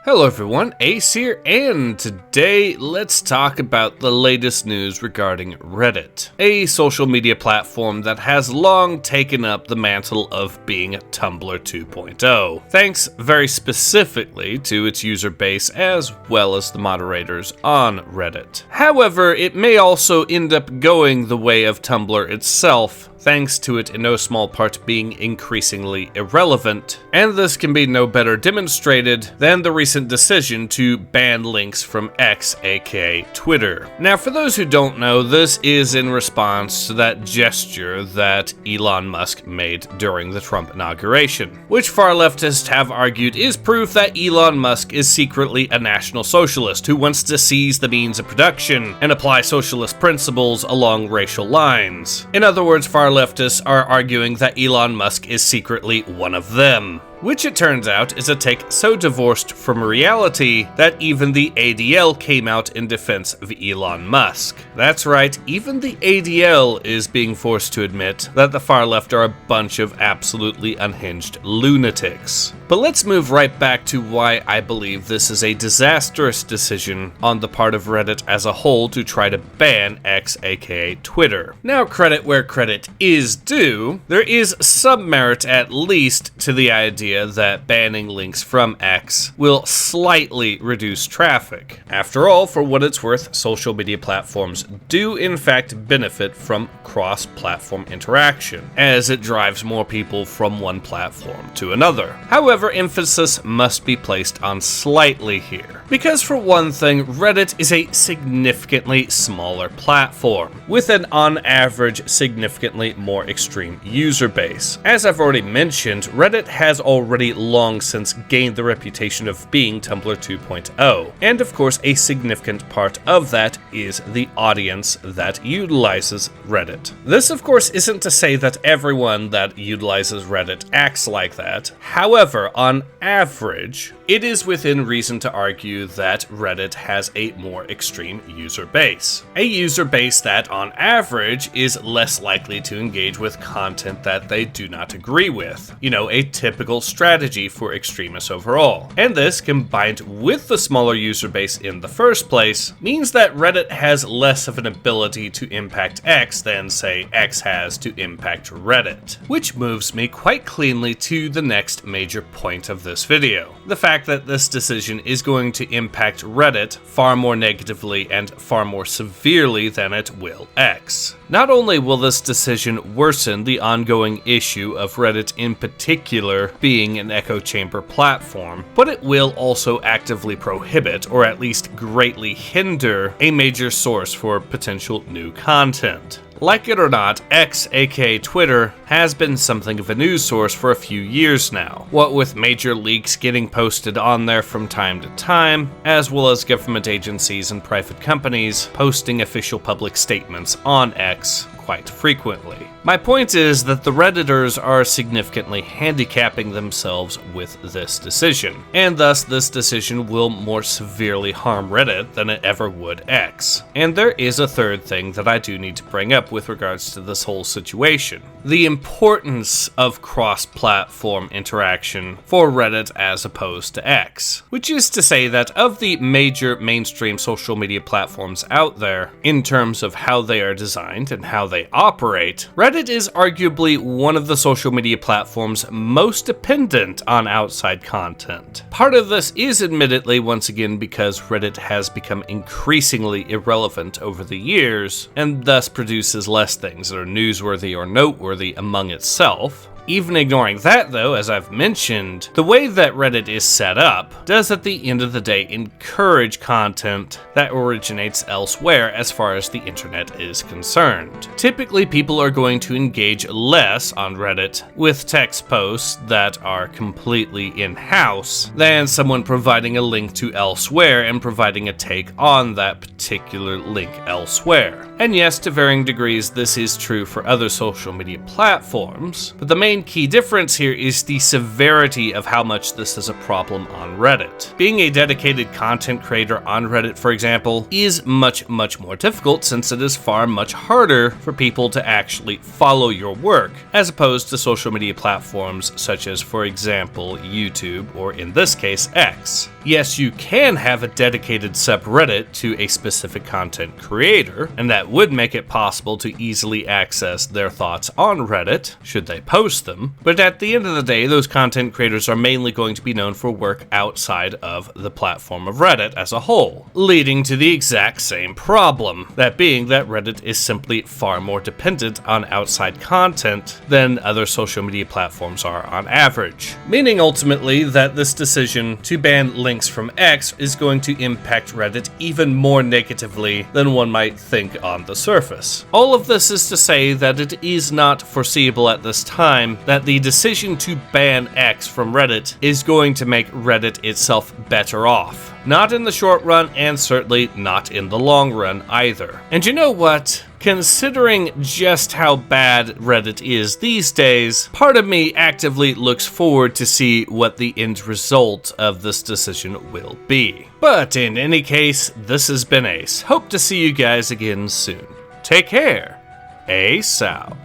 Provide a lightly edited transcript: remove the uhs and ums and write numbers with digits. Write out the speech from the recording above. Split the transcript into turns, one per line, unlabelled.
Hello everyone, Ace here, and today let's talk about the latest news regarding Reddit, a social media platform that has long taken up the mantle of being Tumblr 2.0, thanks very specifically to its user base as well as the moderators on Reddit. However, it may also end up going the way of Tumblr itself, thanks to it in no small part being increasingly irrelevant, and this can be no better demonstrated than the recent decision to ban links from X, aka Twitter. Now, for those who don't know, this is in response to that gesture that Elon Musk made during the Trump inauguration, which far leftists have argued is proof that Elon Musk is secretly a national socialist who wants to seize the means of production and apply socialist principles along racial lines. In other words, far leftists are arguing that Elon Musk is secretly one of them, which it turns out is a take so divorced from reality that even the ADL came out in defense of Elon Musk. That's right, even the ADL is being forced to admit that the far left are a bunch of absolutely unhinged lunatics. But let's move right back to why I believe this is a disastrous decision on the part of Reddit as a whole to try to ban X, aka Twitter. Now, credit where credit is due, there is some merit at least to the idea that banning links from X will slightly reduce traffic. After all, for what it's worth, social media platforms do in fact benefit from cross-platform interaction, as it drives more people from one platform to another. However, emphasis must be placed on slightly here, because for one thing, Reddit is a significantly smaller platform, with an on average significantly more extreme user base. As I've already mentioned, Reddit has already long since gained the reputation of being Tumblr 2.0, and of course a significant part of that is the audience that utilizes Reddit. This of course isn't to say that everyone that utilizes Reddit acts like that. However, on average, it is within reason to argue that Reddit has a more extreme user base. A user base that, on average, is less likely to engage with content that they do not agree with. You know, a typical strategy for extremists overall. And this, combined with the smaller user base in the first place, means that Reddit has less of an ability to impact X than, say, X has to impact Reddit. Which moves me quite cleanly to the next major point of this video. The fact that this decision is going to impact Reddit far more negatively and far more severely than it will X. Not only will this decision worsen the ongoing issue of Reddit in particular being an echo chamber platform, but it will also actively prohibit, or at least greatly hinder, a major source for potential new content. Like it or not, X, aka Twitter, has been something of a news source for a few years now, what with major leaks getting posted on there from time to time, as well as government agencies and private companies posting official public statements on X quite frequently. My point is that the Redditors are significantly handicapping themselves with this decision, and thus this decision will more severely harm Reddit than it ever would X. And there is a third thing that I do need to bring up with regards to this whole situation: the importance of cross-platform interaction for Reddit as opposed to X, which is to say that of the major mainstream social media platforms out there, in terms of how they are designed and how they operate, Reddit is arguably one of the social media platforms most dependent on outside content. Part of this is admittedly once again because Reddit has become increasingly irrelevant over the years, and thus produces less things that are newsworthy or noteworthy among itself. Even ignoring that though, as I've mentioned, the way that Reddit is set up does at the end of the day encourage content that originates elsewhere as far as the internet is concerned. Typically, people are going to engage less on Reddit with text posts that are completely in-house than someone providing a link to elsewhere and providing a take on that particular link elsewhere. And yes, to varying degrees, this is true for other social media platforms, but the main main key difference here is the severity of how much this is a problem on Reddit. Being a dedicated content creator on Reddit, for example, is much more difficult since it is far much harder for people to actually follow your work, as opposed to social media platforms such as, for example, YouTube, or in this case, X. Yes, you can have a dedicated subreddit to a specific content creator, and that would make it possible to easily access their thoughts on Reddit, should they post them, but at the end of the day, those content creators are mainly going to be known for work outside of the platform of Reddit as a whole, leading to the exact same problem, that being that Reddit is simply far more dependent on outside content than other social media platforms are on average, meaning ultimately that this decision to ban links from X is going to impact Reddit even more negatively than one might think on the surface. All of this is to say that it is not foreseeable at this time that the decision to ban X from Reddit is going to make Reddit itself better off. Not in the short run, and certainly not in the long run either. And you know what? Considering just how bad Reddit is these days, part of me actively looks forward to see what the end result of this decision will be. But in any case, this has been Ace. Hope to see you guys again soon. Take care. Ace out.